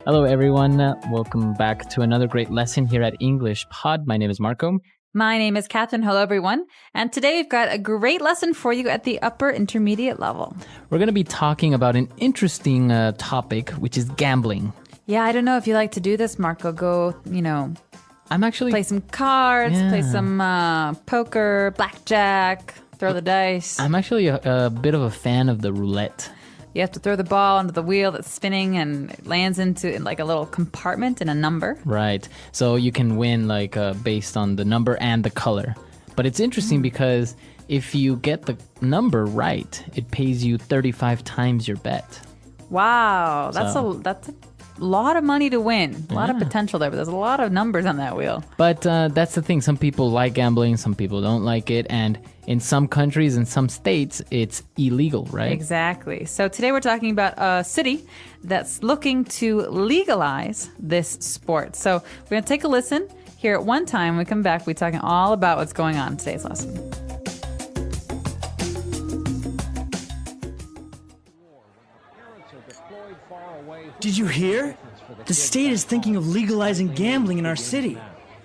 Hello, everyone. Welcome back to another great lesson here at English Pod. My name is Marco. My name is Catherine. Hello, everyone. And today we've got a great lesson for you at the upper intermediate level. We're going to be talking about an interesting topic, which is gambling. Yeah, I don't know if you like to do this, Marco. Go, I'm actually... play some cards, play some poker, blackjack, throw the dice. I'm actually a bit of a fan of the roulette. You have to throw the ball into the wheel that's spinning and it lands into like a little compartment and a number. Right. So you can win based on the number and the color. But it's interesting because if you get the number right, it pays you 35 times your bet. Wow. That's a lot of money to win. A lot of potential there, but there's a lot of numbers on that wheel. But that's the thing. Some people like gambling, some people don't like it. And in some countries, in some states, it's illegal, right? Exactly. So today we're talking about a city that's looking to legalize this sport. So we're going to take a listen. Here at one time, when we come back, we're talking all about what's going on in today's lesson. Did you hear? The state is thinking of legalizing gambling in our city.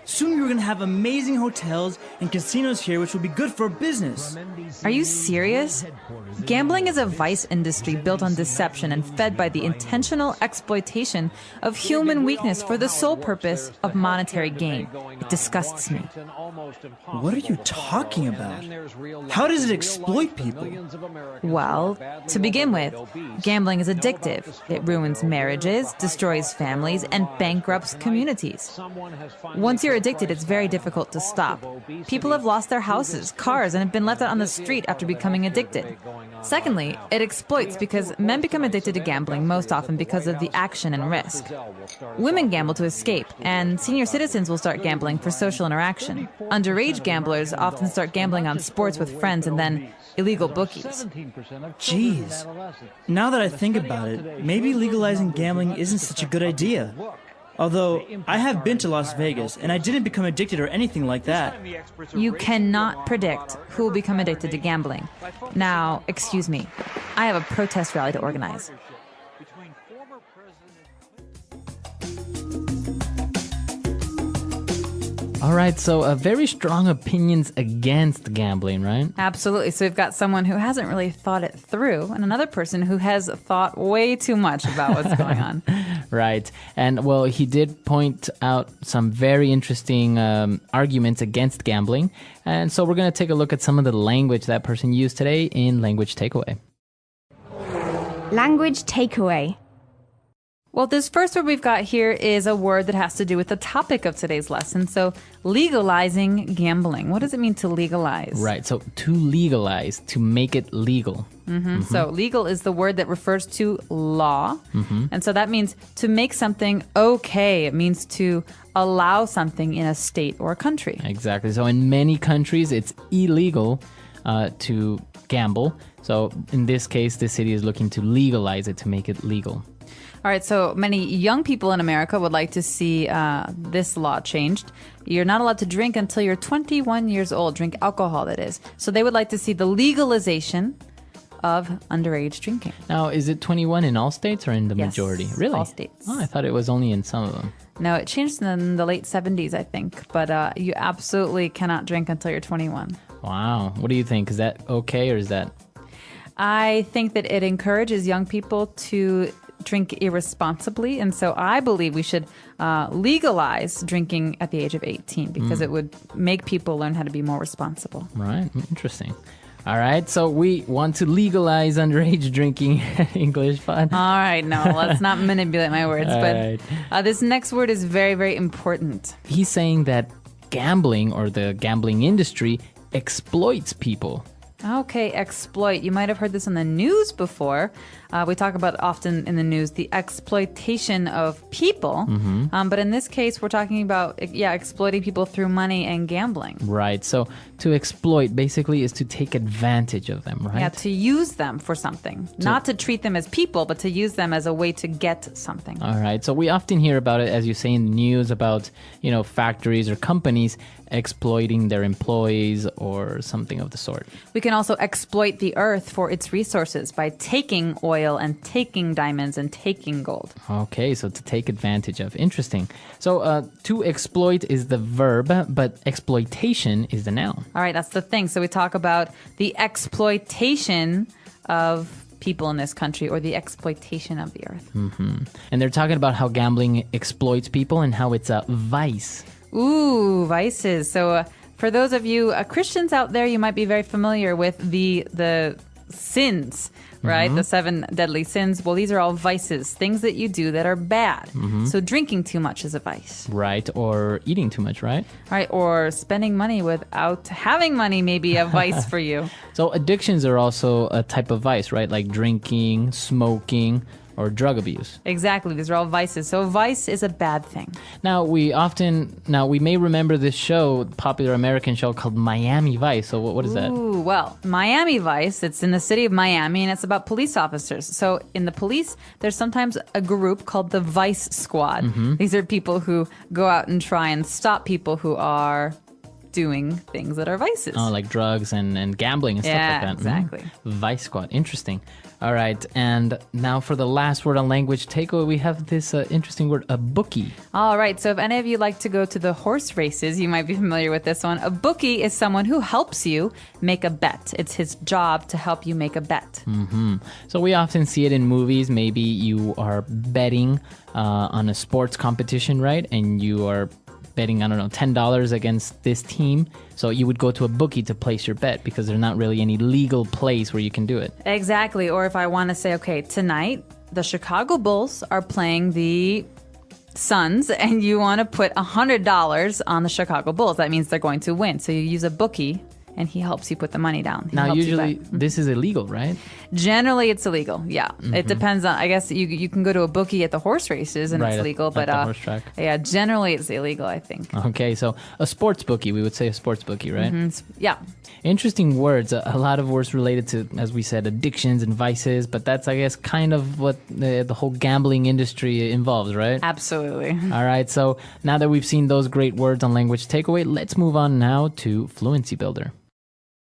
Soon we're going to have amazing hotels and casinos here, which will be good for business. Are you serious? Gambling is a vice industry built on deception and fed by the intentional exploitation of human weakness for the sole purpose of monetary gain. It disgusts me. What are you talking about? How does it exploit people? Well, to begin with, gambling is addictive. It ruins marriages, destroys families, and bankrupts communities. Once you're addicted, it's very difficult to stop. People have lost their houses, cars, and have been left out on the street after becoming addicted. Secondly, it exploits because men become addicted to gambling most often because of the action and risk. Women gamble to escape, and senior citizens will start gambling for social interaction. Underage gamblers often start gambling on sports with friends and then illegal bookies. Jeez. Now that I think about it, maybe legalizing gambling isn't such a good idea. Although, I have been to Las Vegas, and I didn't become addicted or anything like that. You cannot predict who will become addicted to gambling. Now, excuse me, I have a protest rally to organize. All right, so very strong opinions against gambling, right? Absolutely. So we've got someone who hasn't really thought it through, and another person who has thought way too much about what's going on. Right. And, well, he did point out some very interesting arguments against gambling. And so we're going to take a look at some of the language that person used today in Language Takeaway. Language Takeaway. Well, this first word we've got here is a word that has to do with the topic of today's lesson. So, legalizing gambling. What does it mean to legalize? Right. So, to legalize, to make it legal. So, legal is the word that refers to law. And so that means to make something okay. It means to allow something in a state or a country. Exactly. So, in many countries, it's illegal to gamble. So, in this case, the city is looking to legalize it, to make it legal. All right, so many young people in America would like to see this law changed. You're not allowed to drink until you're 21 years old, drink alcohol, that is. So they would like to see the legalization of underage drinking. Now, is it 21 in all states or in the majority? Really? All states. Oh, I thought it was only in some of them. No, it changed in the late 70s, I think. But you absolutely cannot drink until you're 21. Wow. What do you think? Is that okay or is that... I think that it encourages young people to drink irresponsibly, and so I believe we should legalize drinking at the age of 18 because it would make people learn how to be more responsible. Right, interesting. All right, so we want to legalize underage drinking. English fun. All right, no, let's not manipulate my words, but right. This next word is very, very important. He's saying that gambling or the gambling industry exploits people. Okay, exploit. You might have heard this on the news before. We talk about often in the news the exploitation of people. But in this case, we're talking about, exploiting people through money and gambling. Right. So to exploit basically is to take advantage of them, right? Yeah, to use them for something. Not to treat them as people, but to use them as a way to get something. All right. So we often hear about it, as you say in the news, about, factories or companies exploiting their employees or something of the sort. We can also exploit the earth for its resources by taking oil and taking diamonds and taking gold. Okay, so to take advantage of. Interesting. So to exploit is the verb, but exploitation is the noun. All right, that's the thing. So we talk about the exploitation of people in this country or the exploitation of the earth. And they're talking about how gambling exploits people and how it's a vice. Ooh, vices. So for those of you Christians out there, you might be very familiar with the sins, right? The 7 deadly sins. Well, these are all vices, things that you do that are bad. So drinking too much is a vice. Right, or eating too much, right? Right, or spending money without having money may be a vice for you. So addictions are also a type of vice, right? Like drinking, smoking, or drug abuse. Exactly. These are all vices. So vice is a bad thing. Now, we may remember this show, popular American show called Miami Vice. So what is that? Ooh, well, Miami Vice, it's in the city of Miami, and it's about police officers. So in the police, there's sometimes a group called the Vice Squad. These are people who go out and try and stop people who are doing things that are vices. Oh, like drugs and gambling and stuff like that. Yeah, exactly. Vice Squad. Interesting. All right. And now for the last word on language takeaway, we have this interesting word, a bookie. All right. So if any of you like to go to the horse races, you might be familiar with this one. A bookie is someone who helps you make a bet. It's his job to help you make a bet. So we often see it in movies. Maybe you are betting on a sports competition, right? And you are betting, I don't know, $10 against this team. So you would go to a bookie to place your bet because there's not really any legal place where you can do it. Exactly. Or if I want to say, okay, tonight the Chicago Bulls are playing the Suns and you want to put $100 on the Chicago Bulls, that means they're going to win. So you use a bookie and he helps you put the money down. Now, usually this is illegal, right? Generally, it's illegal. Yeah, it depends on. I guess you can go to a bookie at the horse races and Right, it's legal, at but the horse track. yeah, generally it's illegal. I think. Okay, so a sports bookie, we would say a sports bookie, right? Yeah. Interesting words. A lot of words related to, as we said, addictions and vices, but that's, I guess, kind of what the whole gambling industry involves, right? Absolutely. All right, so now that we've seen those great words on language takeaway, let's move on now to Fluency Builder.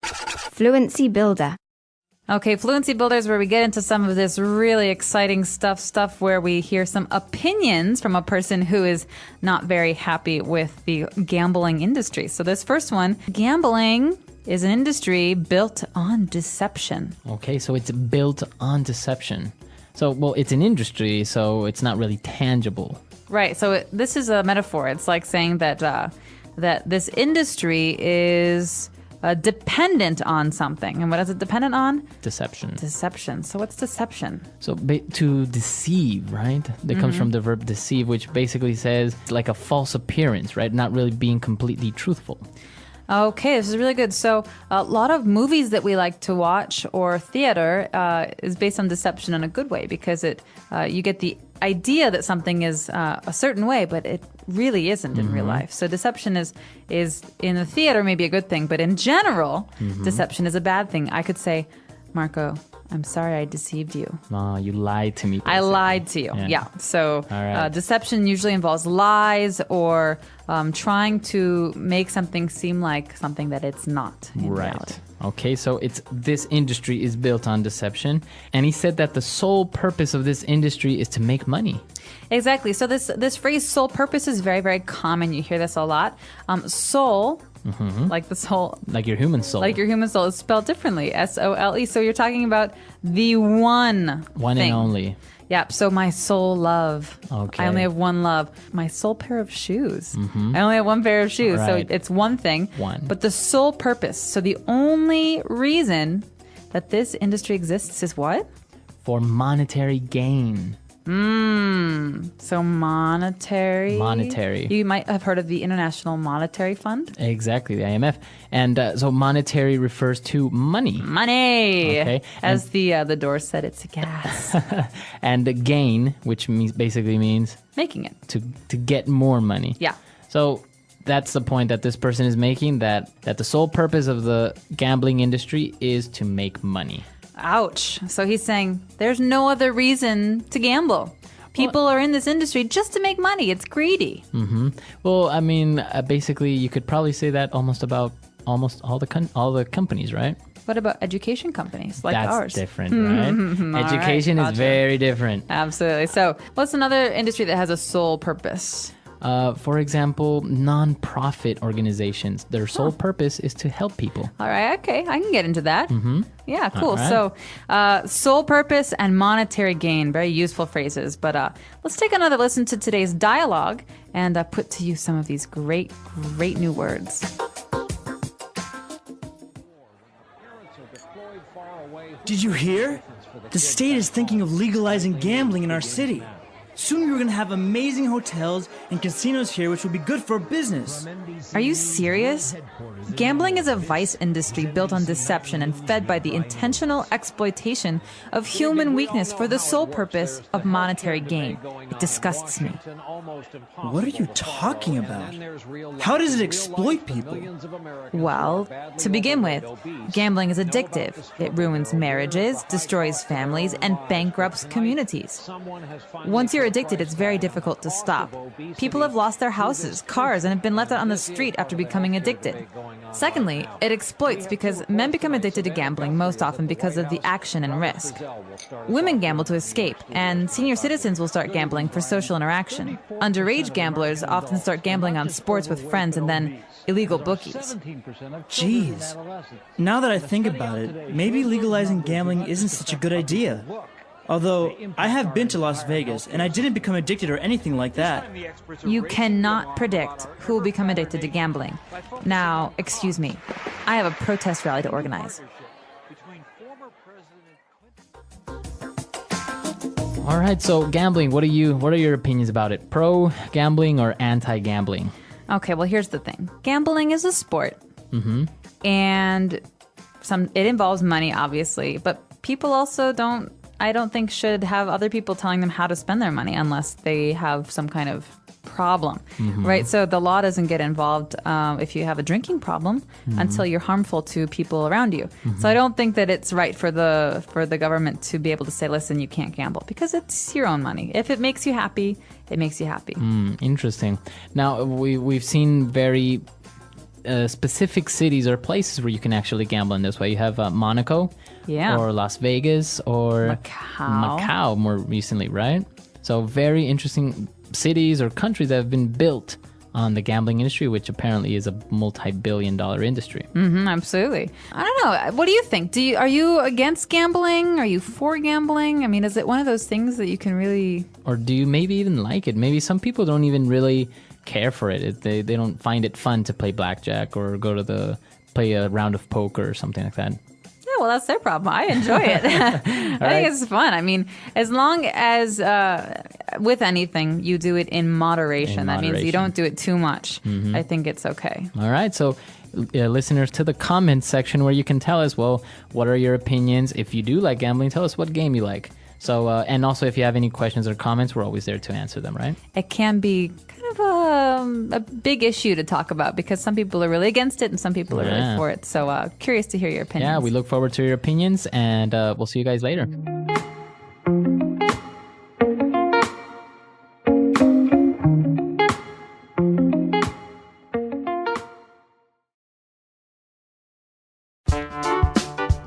Fluency Builder. Okay, Fluency Builder is where we get into some of this really exciting stuff where we hear some opinions from a person who is not very happy with the gambling industry. So this first one, gambling is an industry built on deception. Okay, so it's built on deception. So, well, it's an industry, so it's not really tangible. Right, so this is a metaphor. It's like saying that that this industry is dependent on something. And what is it dependent on? Deception. Deception. So what's deception? So to deceive, right? That comes from the verb deceive, which basically says it's like a false appearance, right? Not really being completely truthful. Okay, this is really good. So a lot of movies that we like to watch or theater is based on deception in a good way because you get the idea that something is a certain way, but it really isn't in real life. So deception is in the theater maybe a good thing, but in general, deception is a bad thing. I could say, Marco, I'm sorry I deceived you. You lied to me. I lied to you. Yeah. So right. deception usually involves lies or trying to make something seem like something that it's not in reality. Okay, so this industry is built on deception. And he said that the sole purpose of this industry is to make money. Exactly. So this phrase sole purpose is very, very common. You hear this a lot. Soul, like the soul. Like your human soul. Like your human soul is spelled differently. S-O-L-E. So you're talking about the one thing. And only. Yeah, so my sole love. Okay. I only have one love. My sole pair of shoes. I only have one pair of shoes. Right. So it's one thing. One. But the sole purpose. So the only reason that this industry exists is what? For monetary gain. So monetary. Monetary. You might have heard of the International Monetary Fund. Exactly, the IMF. And so monetary refers to money. Money. Okay. As the door said, it's a gas. And the gain, which basically means Making it. to get more money. Yeah. So that's the point that this person is making, that the sole purpose of the gambling industry is to make money. Ouch. So he's saying there's no other reason to gamble. People are in this industry just to make money. It's greedy. Well, I mean, basically, you could probably say that about almost all the companies, right? What about education companies like That's ours? different, right? Education is gotcha. very different. Absolutely. So, what's another industry that has a sole purpose? For example, non-profit organizations. Their sole purpose is to help people. All right, okay, I can get into that. Yeah, cool. All right. So, sole purpose and monetary gain, very useful phrases. But let's take another listen to today's dialogue and put to use some of these great new words. Did you hear? The state is thinking of legalizing gambling in our city. Soon we're going to have amazing hotels and casinos here, which will be good for business. Are you serious? Gambling is a vice industry built on deception and fed by the intentional exploitation of human weakness for the sole purpose of monetary gain. It disgusts me. What are you talking about? How does it exploit people? Well, to begin with, gambling is addictive. It ruins marriages, destroys families, and bankrupts communities. Once you're addicted, it's very difficult to stop. People have lost their houses, cars, and have been left out on the street after becoming addicted. Secondly, it exploits because men become addicted to gambling most often because of the action and risk. Women gamble to escape, and senior citizens will start gambling for social interaction. Underage gamblers often start gambling on sports with friends and then illegal bookies. Jeez. Now that I think about it, maybe legalizing gambling isn't such a good idea. Although, I have been to Las Vegas, and I didn't become addicted or anything like that. You cannot predict who will become addicted to gambling. Now, excuse me, I have a protest rally to organize. All right, so gambling, what are your opinions about it? Pro gambling or anti-gambling? Okay, well, here's the thing. Gambling is a sport. And it involves money, obviously, but people also I don't think should have other people telling them how to spend their money unless they have some kind of problem, right? So the law doesn't get involved if you have a drinking problem until you're harmful to people around you. So I don't think that it's right for the government to be able to say, listen, you can't gamble, because it's your own money. If it makes you happy, it makes you happy. Interesting. Now, we've seen very specific cities or places where you can actually gamble in this way. You have Monaco, or Las Vegas, or Macau more recently, right? So very interesting cities or countries that have been built on the gambling industry, which apparently is a multi-billion-dollar industry. Absolutely. I don't know. What do you think? Are you against gambling? Are you for gambling? I mean, is it one of those things that you can really... Or do you maybe even like it? Maybe some people don't even really care for it. They don't find it fun to play blackjack or play a round of poker or something like that. Yeah, well, that's their problem. I enjoy it. I think it's fun. I mean, as long as with anything, you do it in moderation. That means you don't do it too much. I think it's okay. All right. So listeners, to the comments section where you can tell us, well, what are your opinions? If you do like gambling, tell us what game you like. So, and also if you have any questions or comments, we're always there to answer them, right? It can be kind of a big issue to talk about because some people are really against it and some people are really for it. So curious to hear your opinions. Yeah, we look forward to your opinions, and we'll see you guys later.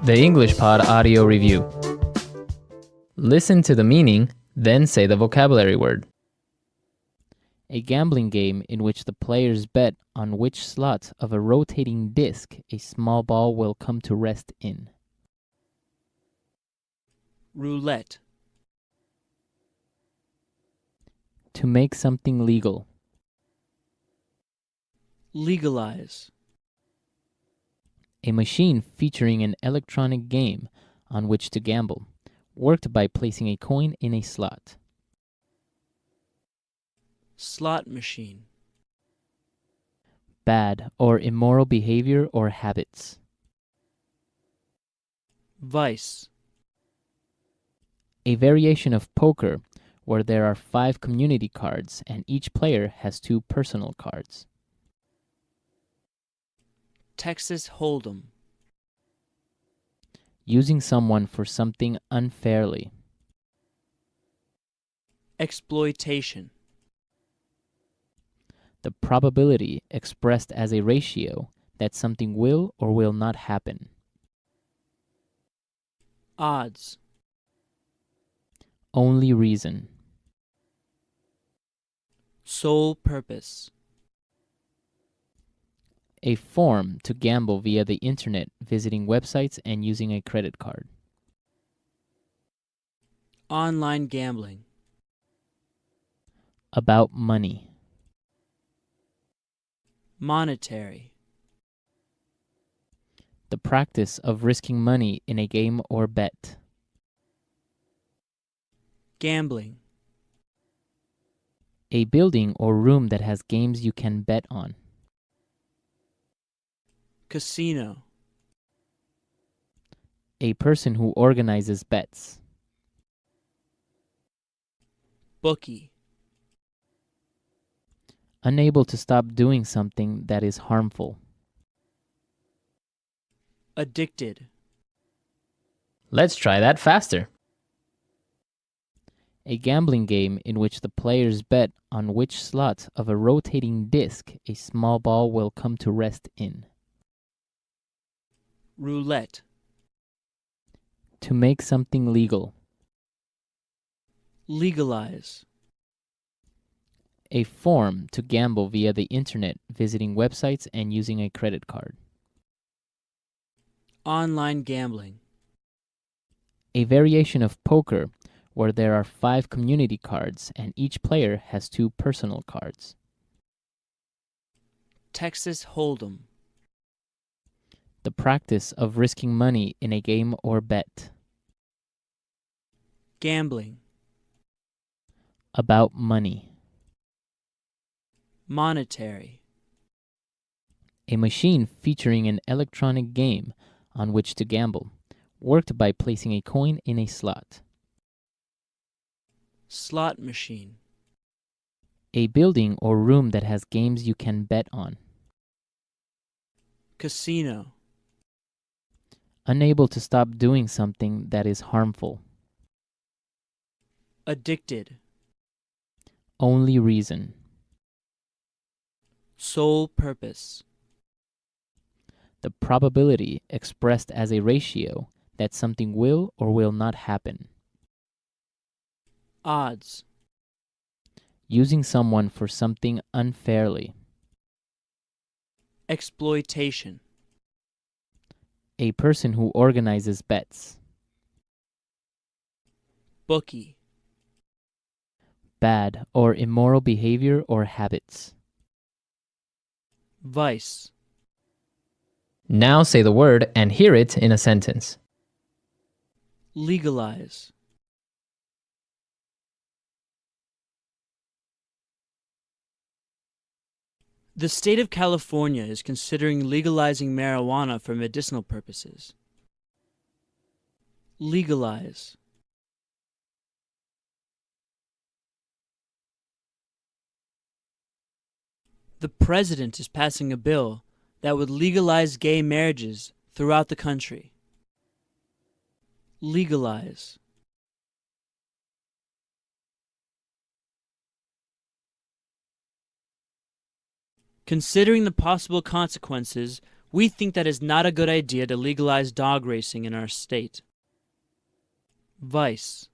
The English Pod Audio Review. Listen to the meaning, then say the vocabulary word. A gambling game in which the players bet on which slot of a rotating disc a small ball will come to rest in. Roulette. To make something legal. Legalize. A machine featuring an electronic game on which to gamble, worked by placing a coin in a slot. Slot machine. Bad or immoral behavior or habits. Vice. A variation of poker where there are 5 community cards and each player has 2 personal cards. Texas Hold'em. Using someone for something unfairly. Exploitation. The probability expressed as a ratio that something will or will not happen. Odds. Only reason. Sole purpose. A form to gamble via the internet, visiting websites and using a credit card. Online gambling. About money. Monetary. The practice of risking money in a game or bet. Gambling. A building or room that has games you can bet on. Casino. A person who organizes bets. Bookie. Unable to stop doing something that is harmful. Addicted. Let's try that faster. A gambling game in which the players bet on which slot of a rotating disc a small ball will come to rest in. Roulette. To make something legal. Legalize. A form to gamble via the internet, visiting websites and using a credit card. Online gambling. A variation of poker where there are 5 community cards and each player has 2 personal cards. Texas Hold'em. The practice of risking money in a game or bet. Gambling. About money. Monetary. A machine featuring an electronic game on which to gamble, worked by placing a coin in a slot. Slot machine. A building or room that has games you can bet on. Casino. Unable to stop doing something that is harmful. Addicted. Only reason. Sole purpose. The probability expressed as a ratio that something will or will not happen. Odds. Using someone for something unfairly. Exploitation. A person who organizes bets. Bookie. Bad or immoral behavior or habits. Vice. Now say the word and hear it in a sentence. Legalize. The state of California is considering legalizing marijuana for medicinal purposes. Legalize. The president is passing a bill that would legalize gay marriages throughout the country. Legalize. Considering the possible consequences, we think that it's not a good idea to legalize dog racing in our state. Vice.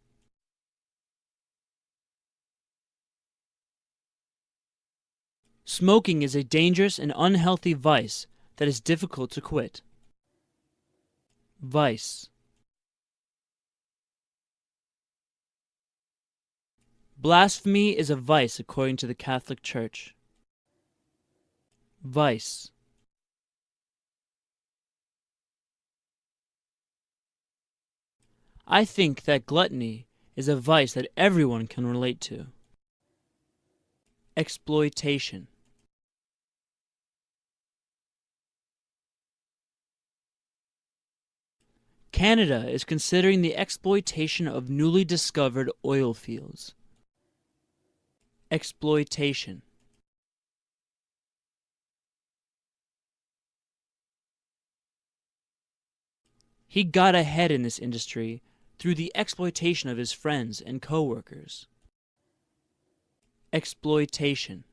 Smoking is a dangerous and unhealthy vice that is difficult to quit. Vice. Blasphemy is a vice according to the Catholic Church. Vice. I think that gluttony is a vice that everyone can relate to. Exploitation. Canada is considering the exploitation of newly discovered oil fields. Exploitation. He got ahead in this industry through the exploitation of his friends and co-workers. exploitation.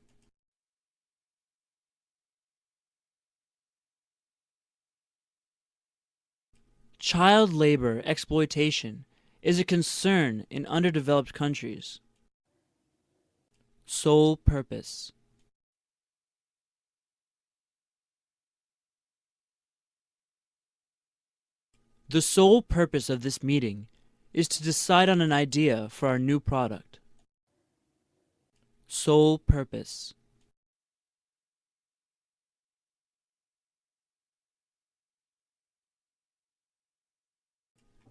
Child labor exploitation is a concern in underdeveloped countries. Sole purpose. The sole purpose of this meeting is to decide on an idea for our new product. Sole purpose.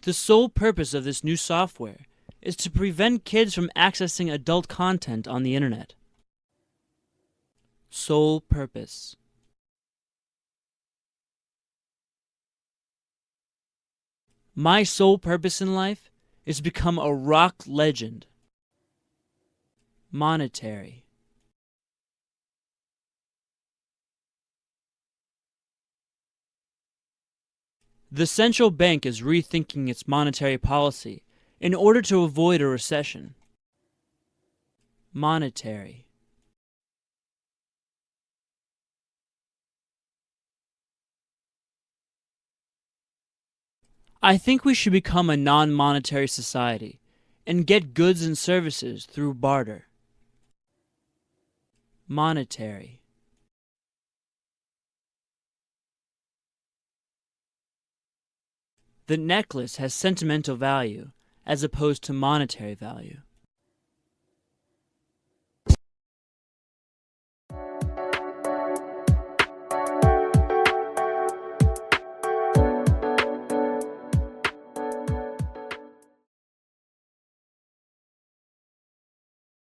The sole purpose of this new software is to prevent kids from accessing adult content on the internet. Sole purpose. My sole purpose in life is to become a rock legend. Monetary. The central bank is rethinking its monetary policy in order to avoid a recession. Monetary. I think we should become a non-monetary society and get goods and services through barter. Monetary. The necklace has sentimental value as opposed to monetary value.